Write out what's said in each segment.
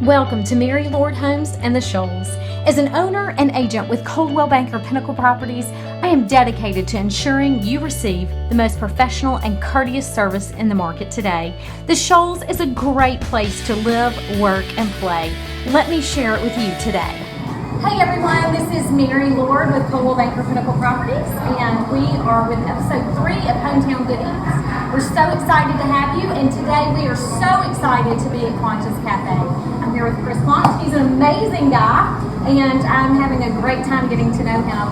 Welcome to Mary Lord Homes and the Shoals. As an owner and agent with Coldwell Banker Pinnacle Properties, I am dedicated to ensuring you receive the most professional and courteous service in the market today. The Shoals is a great place to live, work, and play. Let me share it with you today. Hey everyone, this is Mary Lord with Coldwell Banker Pinnacle Properties, and we are with episode 3 of Hometown Good Eats. We're so excited to have you, and today we are so excited to be at Claunch Cafe. I'm here with Chris Claunch. He's an amazing guy, and I'm having a great time getting to know him.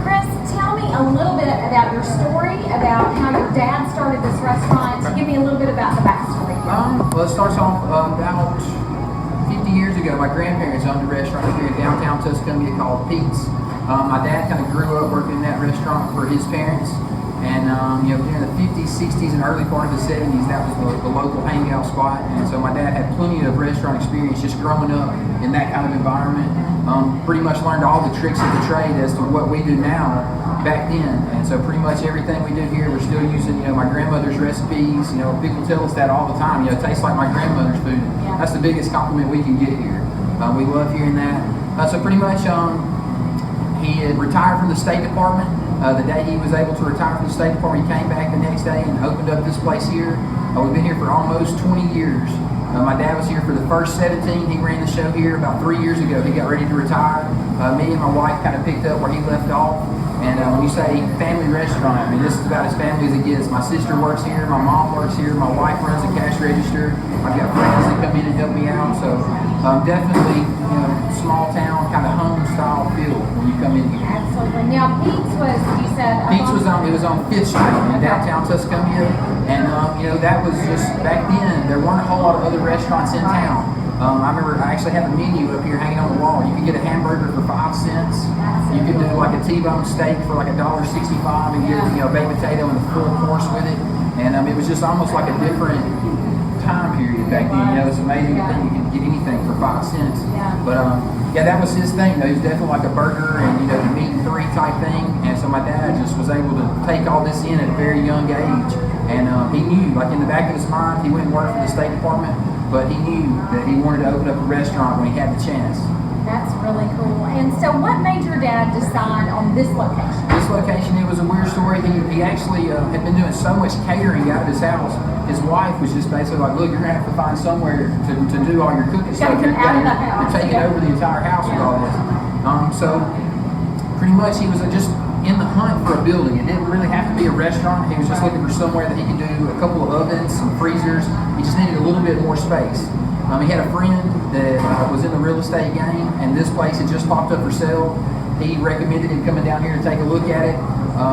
Chris, tell me a little bit about your story, about how your dad started this restaurant. Give me a little bit about the backstory. Well, it starts off about 50 years ago. My grandparents owned a restaurant here in downtown Tuscumbia called Pete's. My dad kind of grew up working in that restaurant for his parents. And during the 50s, 60s, and early part of the 70s, that was the local hangout spot. And so my dad had plenty of restaurant experience just growing up in that kind of environment. Pretty much learned all the tricks of the trade as to what we do now back then. And so pretty much everything we do here, we're still using, my grandmother's recipes. People tell us that all the time. It tastes like my grandmother's food. Yeah. That's the biggest compliment we can get here. We love hearing that. So pretty much he had retired from the State Department. The day he was able to retire from the State Department, he came back the next day and opened up this place here. We've been here for almost 20 years. My dad was here for the first 17. He ran the show here about 3 years ago. He got ready to retire. Me and my wife kind of picked up where he left off. And when you say family restaurant, this is about as family as it gets. My sister works here, my mom works here, my wife runs a cash register. I've got friends that come in and help me out. So definitely, small town kind of home style feel when you come in here. Absolutely. Now, Pete's was, you said, Pete's was on 5th Street in downtown Tuscumbia, and that was just back then. There weren't a whole lot of other restaurants in town. I remember I actually have a menu up here hanging on the wall. You could get a hamburger for 5 cents. You could do like a T-bone steak for like $1.65 and get a baked potato and a full course with it. And it was just almost like a different time period back then. It's amazing that you could get anything for 5 cents. But that was his thing. He was definitely like a burger and the meat and three type thing. And so my dad just was able to take all this in at a very young age. And he knew, like in the back of his mind, he went and worked for the State Department, but he knew that he wanted to open up a restaurant when he had the chance. That's really cool. And so what made your dad decide on this location? This location, it was a weird story. He actually had been doing so much catering out of his house. His wife was just basically like, look, you're going to have to find somewhere to do all your cooking stuff. You're taking over the entire house with all this. So pretty much he was just in the hunt for a building. It didn't really have to be a restaurant. He was just looking for somewhere that he could do a couple of ovens, some freezers. He just needed a little bit more space. He had a friend that was in the real estate game, and this place had just popped up for sale. He recommended him coming down here to take a look at it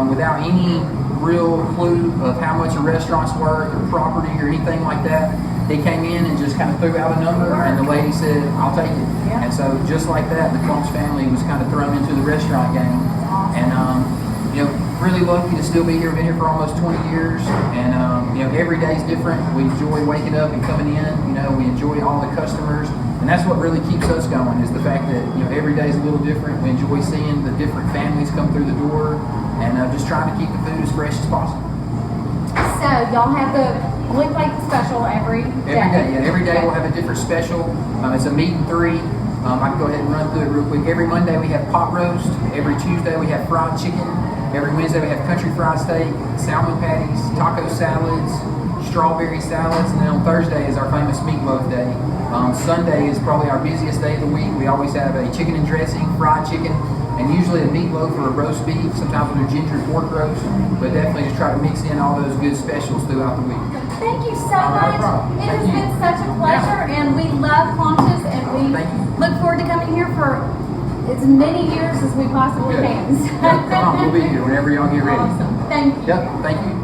without any real clue of how much a restaurant's worth or property or anything like that. He came in and just kind of threw out a number, and the lady said, I'll take it. Yeah. And so just like that, the Claunch family was kind of thrown into the restaurant game. And really lucky to still be here. We've been here for almost 20 years, and every day's different. We enjoy waking up and coming in. We enjoy all the customers, and that's what really keeps us going, is the fact that every day's a little different. We enjoy seeing the different families come through the door, and just trying to keep the food as fresh as possible. So y'all have the Blue Plate special every day? Every day we'll have a different special. It's a meat and three. I can go ahead and run through it real quick. Every Monday we have pot roast. Every Tuesday we have fried chicken. Every Wednesday we have country fried steak, salmon patties, taco salads, strawberry salads, and then on Thursday is our famous meatloaf day. Sunday is probably our busiest day of the week. We always have a chicken and dressing, fried chicken, and usually a meatloaf or a roast beef. Sometimes we'll do ginger pork roast, but definitely just try to mix in all those good specials throughout the week. Thank you so much. It has been such a pleasure, and we love Claunches, and we look forward to coming here for as many years as we possibly can. Come on, we'll be here whenever y'all get ready. Awesome. Thank you. Yep, thank you.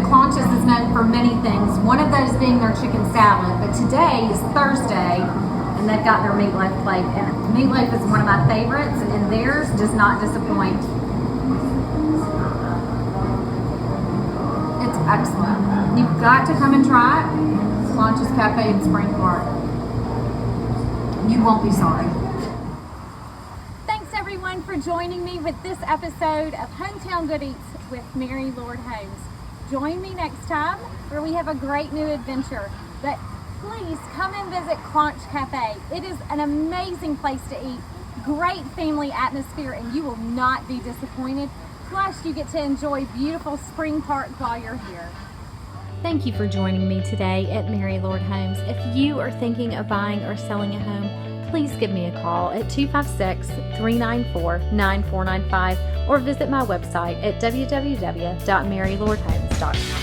Claunches is known for many things, one of those being their chicken salad, but today is Thursday, and they've got their meatloaf plate, and meatloaf is one of my favorites, and theirs does not disappoint. It's excellent. You've got to come and try it. Claunch Cafe in Spring Park. You won't be sorry. Thanks everyone for joining me with this episode of Hometown Good Eats with Mary Lord Homes. Join me next time where we have a great new adventure. But please come and visit Claunch Cafe. It is an amazing place to eat, great family atmosphere, and you will not be disappointed. Plus, you get to enjoy beautiful Spring Park while you're here. Thank you for joining me today at Mary Lord Homes. If you are thinking of buying or selling a home, please give me a call at 256-394-9495 or visit my website at www.marylordhomes.com.